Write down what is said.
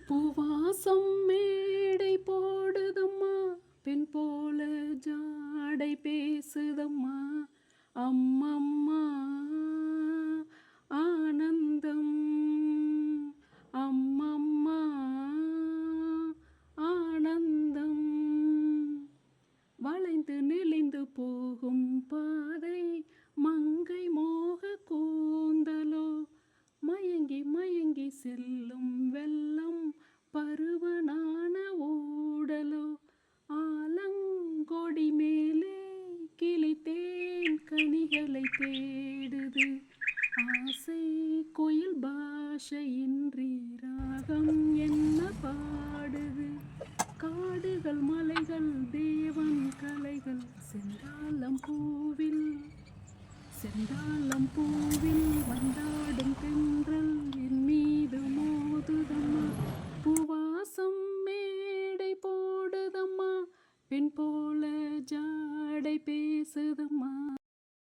பூவாசம் மேடை போடுதம்மா, பெண் போல ஜாடை பேசுதம்மா. அம்மம்மா ஆனந்தம், அம்மம்மா ஆனந்தம். வளைந்து நெளிந்து போகும் பாதை, மங்கை மோக கூந்தலோ, மயங்கி மயங்கி செல்லும் வெள்ளம், பருவனான ஊடலோ. ஆலங்கொடி மேலே கிளித்தேன் கனிகளை தேடுது, ஆசை குயில் பாஷையின்றி ராகம் என்ன பாடுது. காடுகள் மலைகள் தேவன் கலைகள், செந்தாளம் பூவில் செந்தாளம் பூவில் வந்தாடும் தென்றல் என் மீது மோதுதம்மா. பூவாசம் மேடை போடுதம்மா, பெண் போல ஜாடை பேசுதம்மா.